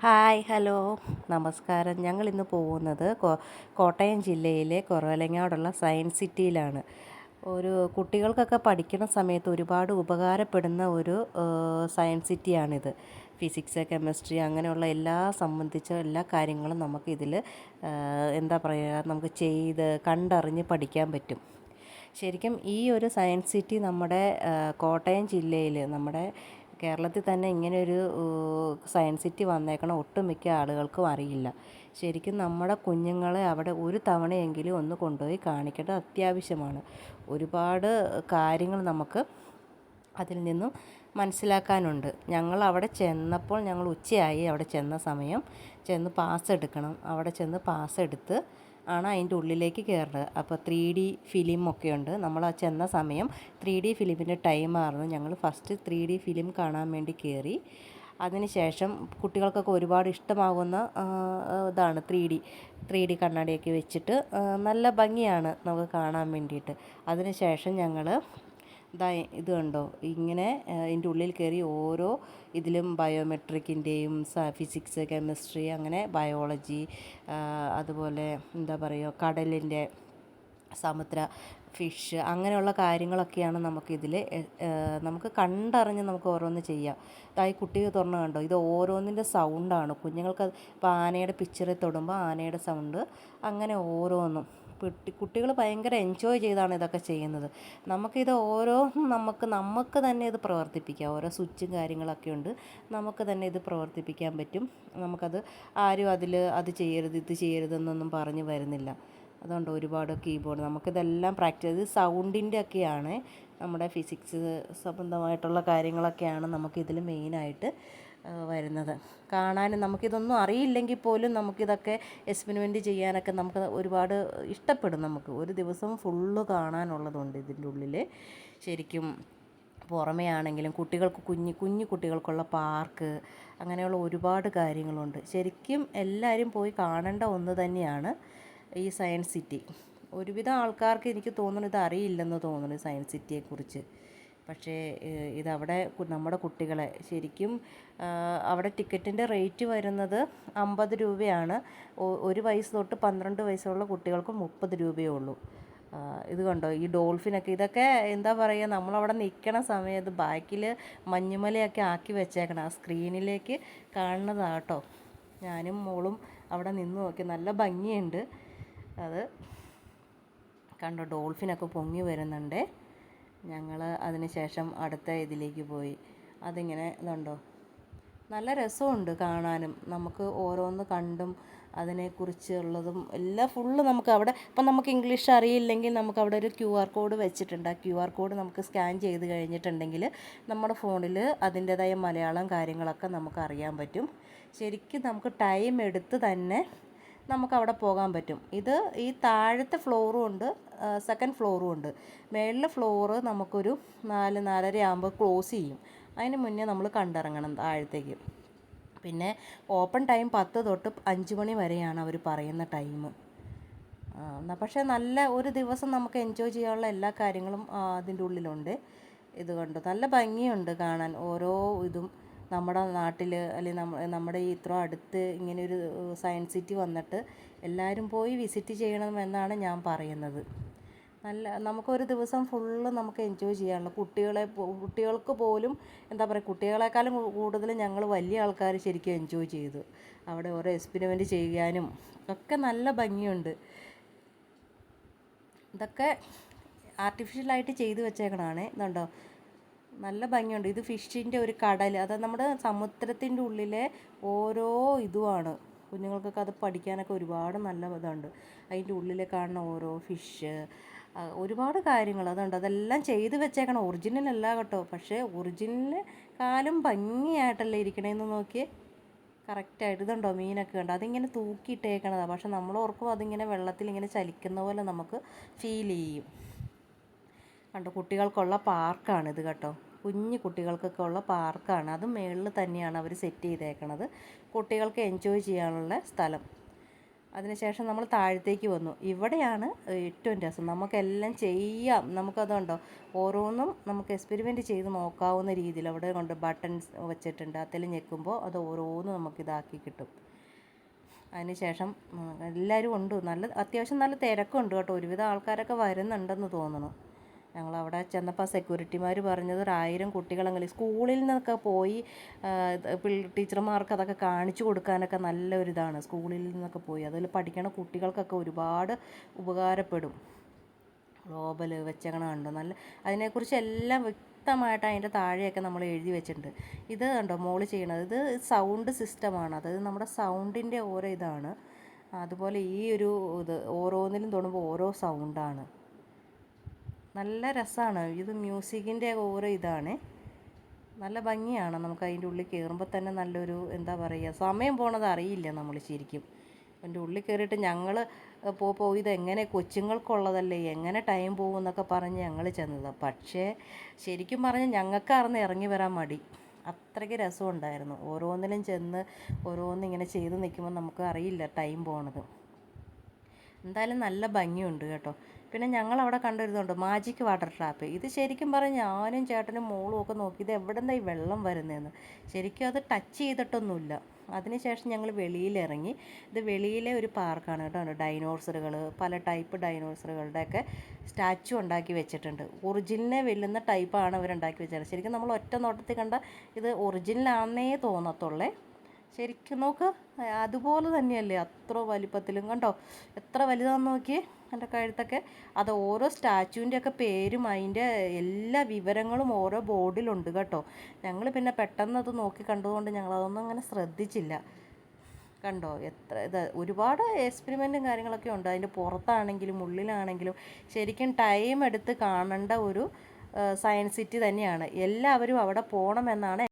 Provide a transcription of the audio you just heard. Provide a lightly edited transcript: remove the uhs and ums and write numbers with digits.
Hi hello നമസ്കാരം. ഞങ്ങളിന്ന് പോകുന്നത് കോട്ടയം ജില്ലയിലെ കുറവലങ്ങാടുള്ള സയൻസ് സിറ്റിയിലാണ്. കുട്ടികൾക്കൊക്കെ പഠിക്കുന്ന സമയത്ത് ഒരുപാട് ഉപകാരപ്പെടുന്ന ഒരു സയൻസ് സിറ്റിയാണിത്. ഫിസിക്സ്, കെമിസ്ട്രി അങ്ങനെയുള്ള സംബന്ധിച്ച എല്ലാ കാര്യങ്ങളും നമുക്കിതിൽ എന്താ പറയുക, നമുക്ക് കണ്ടറിഞ്ഞ് പഠിക്കാൻ പറ്റും. ശരിക്കും ഈ ഒരു സയൻസ് സിറ്റി നമ്മുടെ കോട്ടയം ജില്ലയിൽ, നമ്മുടെ കേരളത്തിൽ തന്നെ ഇങ്ങനെയൊരു സയൻസ് സിറ്റി വന്നേക്കണ ഒട്ടുമിക്ക ആളുകൾക്കും അറിയില്ല. ശരിക്കും നമ്മുടെ കുഞ്ഞുങ്ങളെ അവിടെ ഒരു തവണയെങ്കിലും ഒന്ന് കൊണ്ടുപോയി കാണിക്കേണ്ടത് അത്യാവശ്യമാണ്. ഒരുപാട് കാര്യങ്ങൾ നമുക്ക് അതിൽ നിന്നും മനസ്സിലാക്കാനുണ്ട്. ഞങ്ങൾ അവിടെ ചെന്നപ്പോൾ, ഞങ്ങൾ ഉച്ചയായി അവിടെ ചെന്ന് പാസ് എടുക്കണം. അവിടെ ചെന്ന് പാസ് എടുത്ത് ആണ് അതിൻ്റെ ഉള്ളിലേക്ക് കയറുന്നത്. അപ്പോൾ 3D ഫിലിമൊക്കെ ഉണ്ട്. നമ്മൾ ആ ചെന്ന സമയം 3D ഫിലിമിൻ്റെ ടൈമായിരുന്നു. ഞങ്ങൾ ഫസ്റ്റ് 3D ഫിലിം കാണാൻ വേണ്ടി കയറി. അതിനുശേഷം കുട്ടികൾക്കൊക്കെ ഒരുപാട് ഇഷ്ടമാകുന്ന ഇതാണ് 3D കണ്ണാടിയൊക്കെ വെച്ചിട്ട് നല്ല ഭംഗിയാണ് നമുക്ക് കാണാൻ വേണ്ടിയിട്ട്. അതിനുശേഷം ഞങ്ങൾ ഇത് കണ്ടോ, ഇങ്ങനെ ഇതിൻ്റെ ഉള്ളിൽ കയറി ഓരോ ഇതിലും ബയോമെട്രിക്കിൻ്റെയും ഫിസിക്സ്, കെമിസ്ട്രി, അങ്ങനെ ബയോളജി, അതുപോലെ എന്താ പറയുക, കടലിൻ്റെ, സമുദ്ര ഫിഷ്, അങ്ങനെയുള്ള കാര്യങ്ങളൊക്കെയാണ് നമുക്കിതിൽ നമുക്ക് കണ്ടറിഞ്ഞ് നമുക്ക് ഓരോന്ന് ചെയ്യാം. ഈ കുട്ടി തുറന്ന് കണ്ടോ, ഇത് ഓരോന്നിൻ്റെ സൗണ്ടാണ്. കുഞ്ഞുങ്ങൾക്ക് ഇപ്പോൾ ആനയുടെ പിക്ചറിൽ തൊടുമ്പോൾ ആനയുടെ സൗണ്ട്, അങ്ങനെ ഓരോന്നും കുട്ടികൾ ഭയങ്കര എൻജോയ് ചെയ്താണ് ഇതൊക്കെ ചെയ്യുന്നത്. നമുക്കിത് നമുക്ക് തന്നെ ഇത് പ്രവർത്തിപ്പിക്കാം. ഓരോ സ്വിച്ചും കാര്യങ്ങളൊക്കെ ഉണ്ട്. നമുക്ക് തന്നെ ഇത് പ്രവർത്തിപ്പിക്കാൻ പറ്റും. നമുക്കത് ആരും അത് ചെയ്യരുത് ഇത് ചെയ്യരുതെന്നൊന്നും പറഞ്ഞു വരുന്നില്ല. അതുകൊണ്ട് ഒരുപാട് കീബോർഡ് നമുക്കിതെല്ലാം പ്രാക്ടീസ് ചെയ്ത് സൗണ്ടിൻ്റെ ഒക്കെയാണ്. നമ്മുടെ ഫിസിക്സ് സംബന്ധമായിട്ടുള്ള കാര്യങ്ങളൊക്കെയാണ് നമുക്കിതിൽ മെയിനായിട്ട് വരുന്നത്. കാണാനും നമുക്കിതൊന്നും അറിയില്ലെങ്കിൽ പോലും നമുക്കിതൊക്കെ എക്സ്പെരിമെൻറ്റ് ചെയ്യാനൊക്കെ നമുക്ക് ഒരുപാട് ഇഷ്ടപ്പെടും. നമുക്ക് ഒരു ദിവസം ഫുള്ള് കാണാനുള്ളതുണ്ട് ഇതിൻ്റെ ഉള്ളിൽ. ശരിക്കും പുറമേ ആണെങ്കിലും കുട്ടികൾക്ക് കുഞ്ഞു കുട്ടികൾക്കുള്ള പാർക്ക്, അങ്ങനെയുള്ള ഒരുപാട് കാര്യങ്ങളുണ്ട്. ശരിക്കും എല്ലാവരും പോയി കാണേണ്ട ഒന്ന് തന്നെയാണ് ഈ സയൻസ് സിറ്റി. ഒരുവിധം ആൾക്കാർക്ക് എനിക്ക് തോന്നുന്നു ഇത് അറിയില്ലെന്ന് തോന്നുന്നു സയൻസ് സിറ്റിയെക്കുറിച്ച്. പക്ഷേ ഇതവിടെ നമ്മുടെ കുട്ടികളെ ശരിക്കും അവിടെ ടിക്കറ്റിൻ്റെ റേറ്റ് വരുന്നത് 50 രൂപയാണ്. 1 വയസ്സ് തൊട്ട് 12 വയസ്സുള്ള കുട്ടികൾക്ക് 30 രൂപയേ ഉള്ളൂ. ഇത് കണ്ടോ, ഈ ഡോൾഫിനൊക്കെ, ഇതൊക്കെ എന്താ പറയുക, നമ്മളവിടെ നിൽക്കണ സമയത്ത് ബാക്കിൽ മഞ്ഞുമലയൊക്കെ ആക്കി വെച്ചേക്കണം. ആ സ്ക്രീനിലേക്ക് കാണുന്നതാട്ടോ. ഞാനും മോളും അവിടെ നിന്ന് നോക്കി. നല്ല ഭംഗിയുണ്ട്. അത് കണ്ടോ, ഡോൾഫിനൊക്കെ പൊങ്ങി വരുന്നുണ്ട്. ഞങ്ങൾ അതിന് ശേഷം അടുത്ത ഇതിലേക്ക് പോയി. അതിങ്ങനെ ഇതുണ്ടോ, നല്ല രസമുണ്ട് കാണാനും. നമുക്ക് ഓരോന്ന് കണ്ടും അതിനെക്കുറിച്ചുള്ളതും എല്ലാം ഫുള്ള് നമുക്ക് അവിടെ, ഇപ്പം നമുക്ക് ഇംഗ്ലീഷ് അറിയില്ലെങ്കിൽ നമുക്ക് അവിടെ ഒരു QR കോഡ് വെച്ചിട്ടുണ്ട്. ആ QR കോഡ് നമുക്ക് സ്കാൻ ചെയ്ത് കഴിഞ്ഞിട്ടുണ്ടെങ്കിൽ നമ്മുടെ ഫോണിൽ അതിൻ്റേതായ മലയാളം കാര്യങ്ങളൊക്കെ നമുക്ക് അറിയാൻ പറ്റും. ശരിക്കും നമുക്ക് ടൈം എടുത്ത് തന്നെ നമുക്കവിടെ പോകാൻ പറ്റും. ഈ താഴത്തെ ഫ്ലോറും ഉണ്ട്, സെക്കൻഡ് ഫ്ലോറും ഉണ്ട്. മേളിലെ ഫ്ലോറ് നമുക്കൊരു 4-4:30 ആകുമ്പോൾ ക്ലോസ് ചെയ്യും. അതിന് മുന്നേ നമ്മൾ കണ്ടിറങ്ങണം താഴത്തേക്ക്. പിന്നെ ഓപ്പൺ ടൈം 10 തൊട്ട് 5 മണി വരെയാണ് അവർ പറയുന്ന ടൈം. പക്ഷേ നല്ല ഒരു ദിവസം നമുക്ക് എൻജോയ് ചെയ്യാനുള്ള എല്ലാ കാര്യങ്ങളും അതിൻ്റെ ഉള്ളിലുണ്ട്. ഇത് കണ്ടു, നല്ല ഭംഗിയുണ്ട് കാണാൻ. ഓരോ ഇതും നമ്മുടെ നാട്ടിൽ അല്ലെങ്കിൽ നമ്മുടെ ഈ ഇത്ര അടുത്ത് ഇങ്ങനെയൊരു സയൻസ് സിറ്റി വന്നിട്ട് എല്ലാവരും പോയി വിസിറ്റ് ചെയ്യണമെന്നാണ് ഞാൻ പറയുന്നത്. നമുക്കൊരു ദിവസം ഫുള്ള് നമുക്ക് എൻജോയ് ചെയ്യാനുള്ള കുട്ടികൾക്ക് പോലും എന്താ പറയുക, കുട്ടികളെക്കാളും കൂടുതൽ ഞങ്ങൾ വലിയ ആൾക്കാർ ശരിക്കും എൻജോയ് ചെയ്തു. അവിടെ ഓരോ എക്സ്പെരിമെൻറ്റ് ചെയ്യാനും ഒക്കെ നല്ല ഭംഗിയുണ്ട്. ഇതൊക്കെ ആർട്ടിഫിഷ്യലായിട്ട് ചെയ്ത് വെച്ചേക്കണതാണ്. ഇതുണ്ടോ, നല്ല ഭംഗിയുണ്ട്. ഇത് ഫിഷിൻ്റെ ഒരു കടൽ, അത് നമ്മുടെ സമുദ്രത്തിൻ്റെ ഉള്ളിലെ ഓരോ ഇതുമാണ്. കുഞ്ഞുങ്ങൾക്കൊക്കെ അത് പഠിക്കാനൊക്കെ ഒരുപാട് നല്ല ഇതുണ്ട്. അതിൻ്റെ ഉള്ളിൽ കാണുന്ന ഓരോ ഫിഷ്, ഒരുപാട് കാര്യങ്ങൾ അതുണ്ട്. അതെല്ലാം ചെയ്ത് വെച്ചേക്കണം. ഒറിജിനൽ അല്ല കേട്ടോ, പക്ഷേ ഒറിജിനലിനെക്കാളും ഭംഗിയായിട്ടല്ലേ ഇരിക്കണേന്ന് നോക്കിയേ. കറക്റ്റായിട്ട് ഇതുണ്ടോ, മീനൊക്കെ ഉണ്ട്. അതിങ്ങനെ തൂക്കിയിട്ടേക്കണതാണ്. പക്ഷെ നമ്മൾ ഓർക്കും അതിങ്ങനെ വെള്ളത്തിൽ ഇങ്ങനെ ചലിക്കുന്ന പോലെ നമുക്ക് ഫീൽ ചെയ്യും. കണ്ടോ, കുട്ടികൾക്കുള്ള പാർക്കാണിത് കേട്ടോ. കുഞ്ഞു കുട്ടികൾക്കൊക്കെ ഉള്ള പാർക്കാണ്. അത് മുകളിൽ തന്നെയാണ് അവർ സെറ്റ് ചെയ്തേക്കണത്. കുട്ടികൾക്ക് എൻജോയ് ചെയ്യാനുള്ള സ്ഥലം. അതിനുശേഷം നമ്മൾ താഴത്തേക്ക് വന്നു. ഇവിടെയാണ് ഏറ്റവും രസം. നമുക്കെല്ലാം ചെയ്യാം. നമുക്കതുണ്ടോ ഓരോന്നും നമുക്ക് എക്സ്പെരിമെൻറ്റ് ചെയ്ത് നോക്കാവുന്ന രീതിയിൽ അവിടെ കൊണ്ട് ബട്ടൺസ് വെച്ചിട്ടുണ്ട്. അതിൽ ഞെക്കുമ്പോൾ അത് ഓരോന്നും നമുക്കിതാക്കി കിട്ടും. അതിനുശേഷം എല്ലാവരും ഉണ്ട്. അത്യാവശ്യം നല്ല തിരക്കുണ്ട് കേട്ടോ. ഒരുവിധം ആൾക്കാരൊക്കെ വരുന്നുണ്ടെന്ന് തോന്നുന്നു. ഞങ്ങളവിടെ ചെന്നപ്പോൾ സെക്യൂരിറ്റിമാർ പറഞ്ഞത് 1000 കുട്ടികളെങ്കിലും സ്കൂളിൽ നിന്നൊക്കെ പോയി ടീച്ചർമാർക്ക് അതൊക്കെ കാണിച്ചു കൊടുക്കാനൊക്കെ നല്ലൊരിതാണ്. സ്കൂളിൽ നിന്നൊക്കെ പോയി അതിൽ പഠിക്കണ കുട്ടികൾക്കൊക്കെ ഒരുപാട് ഉപകാരപ്പെടും. ഗ്ലോബൽ വെച്ചേക്കണ കണ്ടോ, നല്ല അതിനെക്കുറിച്ച് എല്ലാം വ്യക്തമായിട്ട് അതിൻ്റെ താഴെയൊക്കെ നമ്മൾ എഴുതി വെച്ചിട്ടുണ്ട്. ഇത് കണ്ടോ മോള് ചെയ്യണത്, ഇത് സൗണ്ട് സിസ്റ്റമാണ്. അതായത് നമ്മുടെ സൗണ്ടിൻ്റെ ഓരോ ഇതാണ്. അതുപോലെ ഈ ഒരു ഇത് ഓരോന്നിലും തൊടുമ്പോൾ ഓരോ സൗണ്ടാണ്. നല്ല രസമാണ്. ഇത് മ്യൂസിക്കിൻ്റെ ഓരോ ഇതാണ്. നല്ല ഭംഗിയാണ്. നമുക്ക് അതിൻ്റെ ഉള്ളിൽ കയറുമ്പോൾ തന്നെ നല്ലൊരു എന്താ പറയുക, സമയം പോണത് അറിയില്ല നമ്മൾ ശരിക്കും. അതിൻ്റെ ഉള്ളിൽ കയറിയിട്ട് ഞങ്ങൾ പോയി ഇതെങ്ങനെ കൊച്ചുങ്ങൾക്കുള്ളതല്ലേ, എങ്ങനെ ടൈം പോകും എന്നൊക്കെ പറഞ്ഞ് ഞങ്ങൾ ചെന്നത്. പക്ഷേ ശരിക്കും പറഞ്ഞാൽ ഞങ്ങൾക്കായിരുന്നു ഇറങ്ങി വരാൻ മടി. അത്രയ്ക്ക് രസമുണ്ടായിരുന്നു. ഓരോന്നിലും ചെന്ന് ഓരോന്നിങ്ങനെ ചെയ്ത് നിൽക്കുമ്പോൾ നമുക്ക് അറിയില്ല ടൈം പോണത്. എന്തായാലും നല്ല ഭംഗിയുണ്ട് കേട്ടോ. പിന്നെ ഞങ്ങളവിടെ കണ്ടിരുന്നുണ്ട് മാജിക് വാട്ടർ ട്രാപ്പ്. ഇത് ശരിക്കും പറഞ്ഞാൽ ഞാനും ചേട്ടനും മോളും ഒക്കെ നോക്കി ഇത് എവിടെ നിന്നാണ് ഈ വെള്ളം വരുന്നതെന്ന്. ശരിക്കും അത് ടച്ച് ചെയ്തിട്ടൊന്നുമില്ല. അതിനുശേഷം ഞങ്ങൾ വെളിയിലിറങ്ങി. ഇത് വെളിയിലെ ഒരു പാർക്കാണ് കേട്ടോ. ഡൈനോസറുകൾ, പല ടൈപ്പ് ഡൈനോസറുകളുടെയൊക്കെ സ്റ്റാച്ചു ഉണ്ടാക്കി വെച്ചിട്ടുണ്ട്. ഒറിജിനലിനെ വെല്ലുന്ന ടൈപ്പാണ് അവരുണ്ടാക്കി വെച്ചത്. ശരിക്കും നമ്മൾ ഒറ്റ നോട്ടത്തിൽ കണ്ട ഇത് ഒറിജിനലാണെന്നേ തോന്നത്തുള്ളേ. ശരിക്കും നോക്ക്, അതുപോലെ തന്നെയല്ലേ, അത്ര വലിപ്പത്തിലും കണ്ടോ, എത്ര വലുതാണെന്ന് നോക്കിയേ എൻ്റെ കഴുത്തൊക്കെ. അത് ഓരോ സ്റ്റാച്ചുവിൻ്റെ ഒക്കെ പേരും അതിൻ്റെ എല്ലാ വിവരങ്ങളും ഓരോ ബോർഡിലുണ്ട് കേട്ടോ. ഞങ്ങൾ പിന്നെ പെട്ടെന്ന് അത് നോക്കി കണ്ടതുകൊണ്ട് ഞങ്ങളതൊന്നും അങ്ങനെ ശ്രദ്ധിച്ചില്ല. കണ്ടോ എത്ര ഇത്, ഒരുപാട് എക്സ്പെരിമെൻറ്റും കാര്യങ്ങളൊക്കെ ഉണ്ട്. അതിൻ്റെ പുറത്താണെങ്കിലും ഉള്ളിലാണെങ്കിലും ശരിക്കും ടൈം എടുത്ത് കാണേണ്ട ഒരു സയൻസ് സിറ്റി തന്നെയാണ്. എല്ലാവരും അവിടെ പോകണമെന്നാണ്